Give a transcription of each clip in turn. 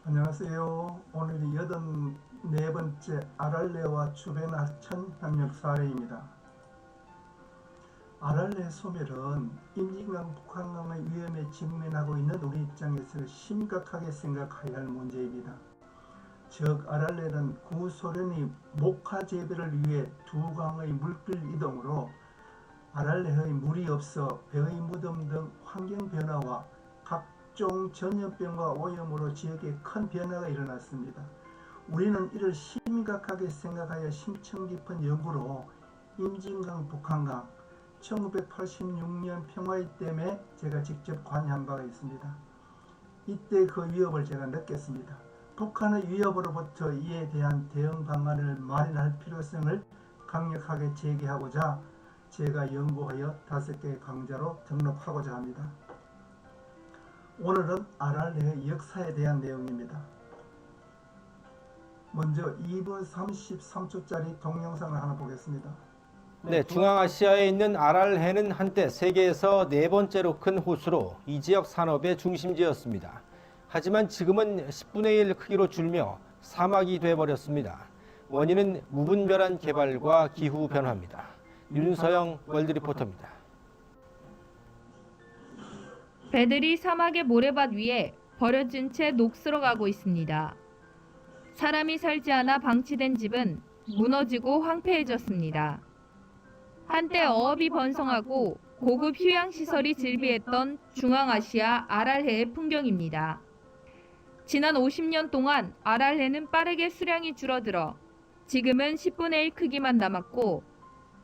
안녕하세요. 오늘이 84번째 아랄레와 주변 하천 협력 사례입니다. 아랄레 소멸은 임진강 북한강의 위험에 직면하고 있는 우리 입장에서 심각하게 생각해야 할 문제입니다. 즉 아랄레는 구소련이 목화 재배를 위해 두 강의 물길 이동으로 아랄레의 물이 없어 배의 무덤 등 환경 변화와 각종 전염병과 오염으로 지역에 큰 변화가 일어났습니다. 우리는 이를 심각하게 생각하여 심층 깊은 연구로 임진강 북한강 1986년 평화의댐에 제가 직접 관여한 바가 있습니다. 이때 그 위협을 제가 느꼈습니다. 북한의 위협으로부터 이에 대한 대응 방안을 마련할 필요성을 강력하게 제기하고자 제가 연구하여 5개의 강좌로 등록하고자 합니다. 오늘은 아랄레의 역사에 대한 내용입니다. 먼저 2분 33초짜리 동영상을 하나 보겠습니다. 네, 중앙아시아에 있는 아랄해는 한때 세계에서 4번째로 큰 호수로 이 지역 산업의 중심지였습니다. 하지만 지금은 10분의 1 크기로 줄며 사막이 돼버렸습니다. 원인은 무분별한 개발과 기후 변화입니다. 윤서영 월드리포터입니다. 배들이 사막의 모래밭 위에 버려진 채 녹슬어가고 있습니다. 사람이 살지 않아 방치된 집은 무너지고 황폐해졌습니다. 한때 어업이 번성하고 고급 휴양시설이 즐비했던 중앙아시아 아랄해의 풍경입니다. 지난 50년 동안 아랄해는 빠르게 수량이 줄어들어 지금은 10분의 1 크기만 남았고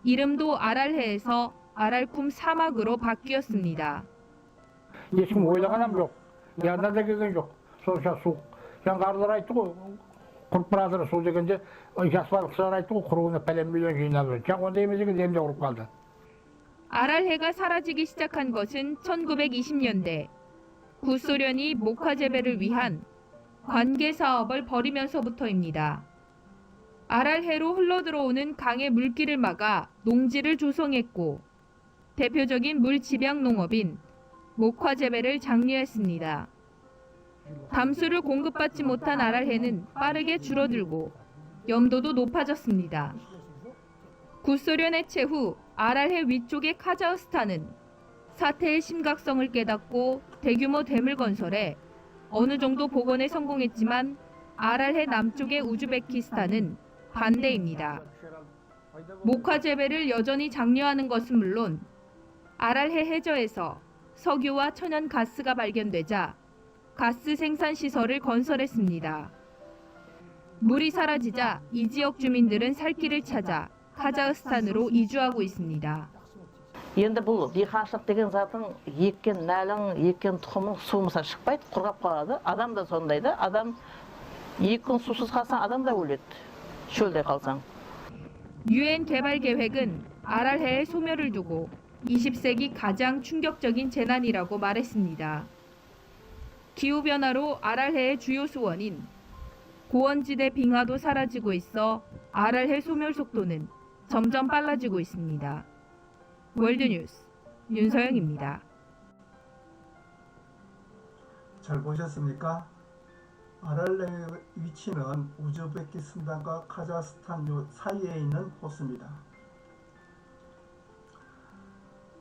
이름도 아랄해에서 아랄쿰 사막으로 바뀌었습니다. Ешкім ойлаған жоқ. Яғына да келген жоқ. Сонша суық. Жаңғарлар айтты ғой, құрып баратыр. Сол дегенде жас балықшылар айтты ғой, құруына пәлен миллион жинап жүр. жаң ондай емес екен, емде құрып қалды. 아랄해가 사라지기 시작한 것은 1920년대 구소련이 목화 재배를 위한 관계 사업을 벌이면서부터입니다. 아랄해로 흘러들어오는 강의 물길을 막아 농지를 조성했고 대표적인 물집양 농업인 목화 재배를 장려했습니다. 담수를 공급받지 못한 아랄해는 빠르게 줄어들고 염도도 높아졌습니다. 구소련 해체 후 아랄해 위쪽의 카자흐스탄은 사태의 심각성을 깨닫고 대규모 댐을 건설해 어느 정도 복원에 성공했지만 아랄해 남쪽의 우즈베키스탄은 반대입니다. 목화 재배를 여전히 장려하는 것은 물론 아랄해 해저에서 석유와 천연가스가 발견되자 가스 생산 시설을 건설했습니다. 물이 사라지자 이 지역 주민들은 살 길을 찾아 카자흐스탄으로 이주하고 있습니다. Енді бұл диқаншылық деген затың еккен нәрің, еккен тұқымың суымаса шықпайды, құрғап қалады. Адам да сондай да. Адам 2 күн сусыз қалсаң, адам да өледі. шөлде қалсаң. 유엔 개발 계획은 아랄해의 소멸을 두고 20세기 가장 충격적인 재난이라고 말했습니다. 기후변화로 아랄해의 주요 수원인 고원지대 빙하도 사라지고 있어 아랄해 소멸 속도는 점점 빨라지고 있습니다. 월드뉴스 윤서영입니다. 잘 보셨습니까? 아랄레의 위치는 우즈베키스탄과 카자흐스탄 사이에 있는 호수입니다.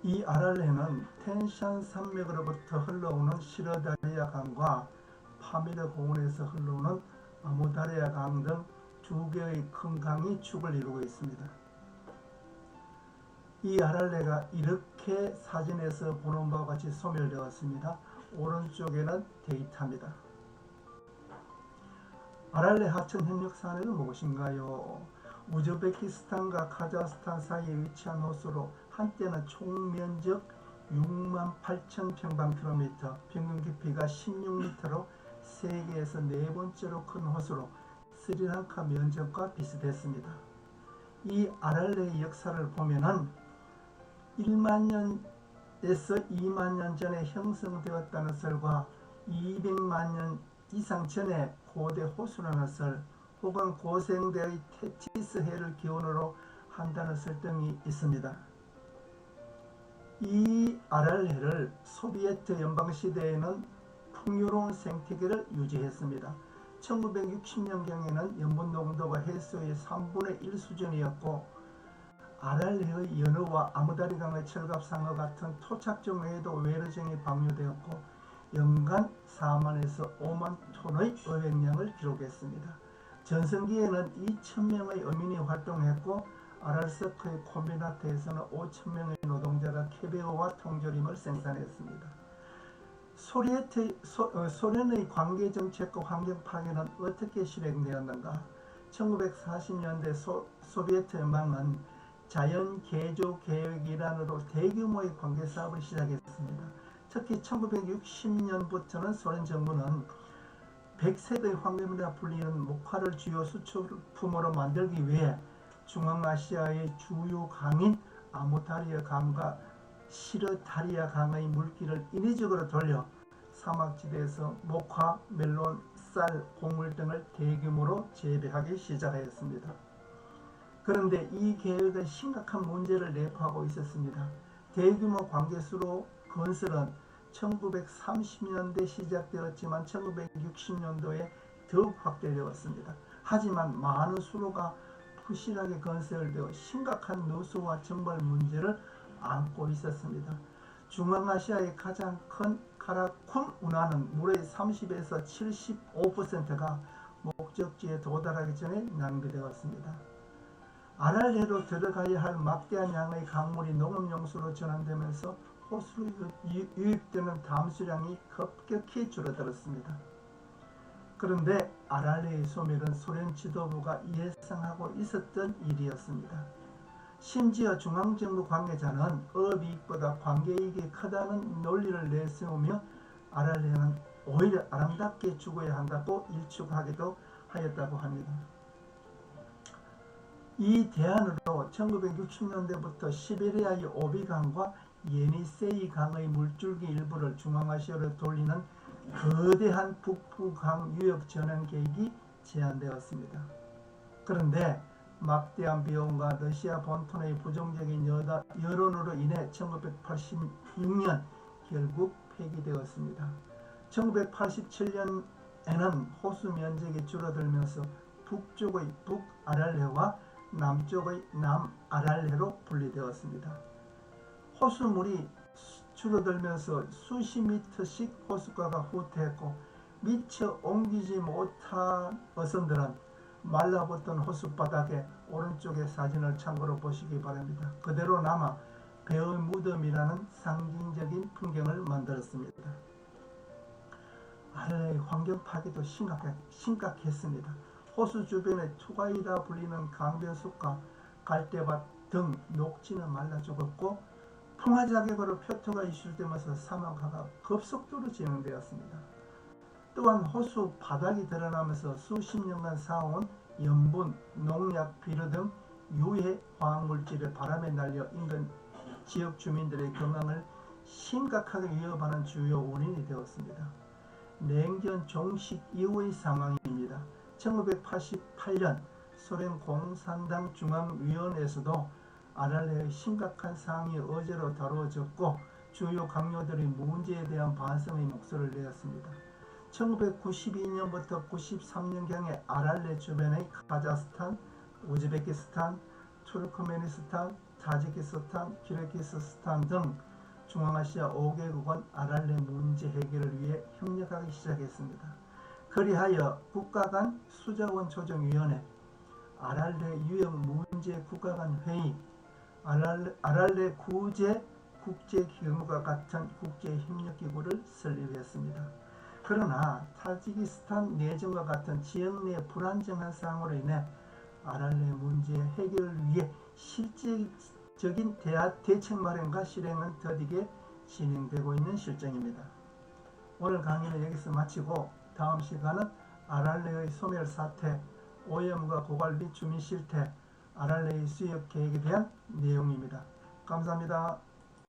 이 아랄레는 텐샨 산맥으로부터 흘러오는 시르다리아 강과 파미르 공원에서 흘러오는 아무다리아 강 등 2개의 큰 강이 축을 이루고 있습니다. 이 아랄레가 이렇게 사진에서 보는 바와 같이 소멸되었습니다. 오른쪽에는 데이터입니다. 아랄레 하천 협력 사례는 무엇인가요? 우즈베키스탄과 카자흐스탄 사이에 위치한 호수로 한때는 총 면적 68,000평방킬로미터, 평균 깊이가 16m로 세계에서 4번째로 큰 호수로 스리랑카 면적과 비슷했습니다. 이 아랄레의 역사를 보면은 1만 년에서 2만 년 전에 형성되었다는 설과 200만 년 이상 전에 고대 호수라는 설 혹은 고생대의 테치스 해를 기원으로 한다는 설 등이 있습니다. 이 아랄해를 소비에트 연방시대에는 풍요로운 생태계를 유지했습니다. 1960년경에는 염분 농도가 해수의 3분의 1 수준이었고 아랄레의 연어와 아무다리강의 철갑상어 같은 토착종 외에도 외래종이 방류되었고 연간 4만에서 5만 톤의 어획량을 기록했습니다. 전성기에는 2,000명의 어민이 활동했고 아랄서크의 콤비나트에서는 5,000명의 노동자가 캐비어와 통조림을 생산했습니다. 소련의 관계정책과 환경 파괴는 어떻게 실행되었는가? 1940년대 소비에트 연방은 자연개조 계획 일환으로 대규모의 관계사업을 시작했습니다. 특히 1960년부터는 소련 정부는 백색의 황금이라 불리는 목화를 주요 수출품으로 만들기 위해 중앙아시아의 주요 강인 아무다리아 강과 시르다리아 강의 물길을 인위적으로 돌려 사막지대에서 목화, 멜론, 쌀, 곡물 등을 대규모로 재배하기 시작하였습니다. 그런데 이 계획은 심각한 문제를 내포하고 있었습니다. 대규모 관계수로 건설은 1930년대 시작되었지만 1960년도에 더욱 확대되었습니다. 하지만 많은 수로가 부실하게 건설되어 심각한 누수와 정벌 문제를 안고 있었습니다. 중앙아시아의 가장 큰 카라쿤 운하는 물의 30에서 75%가 목적지에 도달하기 전에 낭비되었습니다. 아랄레로 들어가야 할 막대한 양의 강물이 농업용수로 전환되면서 호수로 유입되는 담수량이 급격히 줄어들었습니다. 그런데 아랄레의 소멸은 소련 지도부가 예상하고 있었던 일이었습니다. 심지어 중앙정부 관계자는 어업이익보다 관계이익이 크다는 논리를 내세우며 아랄레는 오히려 아름답게 죽어야 한다고 일축하기도 하였다고 합니다. 이 대안으로 1960년대부터 시베리아의 오비강과 예니세이 강의 물줄기 일부를 중앙아시아로 돌리는 거대한 북부강 유역 전환 계획이 제안되었습니다. 그런데 막대한 비용과 러시아 본토의 부정적인 여론으로 인해 1986년 결국 폐기되었습니다. 1987년에는 호수 면적이 줄어들면서 북쪽의 북아랄레와 남쪽의 남아랄레로 분리되었습니다. 호수물이 줄어들면서 수십 미터씩 호숫가가 후퇴했고 미처 옮기지 못한 어선들은 말라붙던 호숫바닥에 오른쪽의 사진을 참고로 보시기 바랍니다. 그대로 남아 배의 무덤이라는 상징적인 풍경을 만들었습니다. 아랄레의 환경 파괴도 심각했습니다. 호수 주변의 투가이라 불리는 강변숲과 갈대밭 등 녹지는 말라 죽었고 풍화 자격으로 표토가 이슈되면서 사막화가 급속도로 진행되었습니다. 또한 호수 바닥이 드러나면서 수십 년간 쌓아온 염분, 농약, 비료 등 유해 화학물질을 바람에 날려 인근 지역 주민들의 건강을 심각하게 위협하는 주요 원인이 되었습니다. 냉전 종식 이후의 상황입니다. 1988년 소련 공산당 중앙위원회에서도 아랄레의 심각한 상황이 어제로 다루어졌고 주요 강요들이 문제에 대한 반성의 목소리를 내었습니다. 1992년부터 93년경에 아랄레 주변의 카자흐스탄, 우즈베키스탄, 투르크메니스탄, 타지키스탄, 키르기스스탄 등 중앙아시아 5개국은 아랄레 문제 해결을 위해 협력하기 시작했습니다. 그리하여 국가 간 수자원 조정위원회, 아랄레 유역 문제 국가 간 회의, 아랄레 구제 국제기구와 같은 국제협력기구를 설립했습니다. 그러나 타지키스탄 내전과 같은 지역 내 불안정한 상황으로 인해 아랄레 문제 해결을 위해 실질적인 대책 마련과 실행은 더디게 진행되고 있는 실정입니다. 오늘 강의는 여기서 마치고 다음 시간은 아랄레의 소멸 사태, 오염과 고갈 및 주민 실태, 아랄레의 수역 계획에 대한 내용입니다. 감사합니다.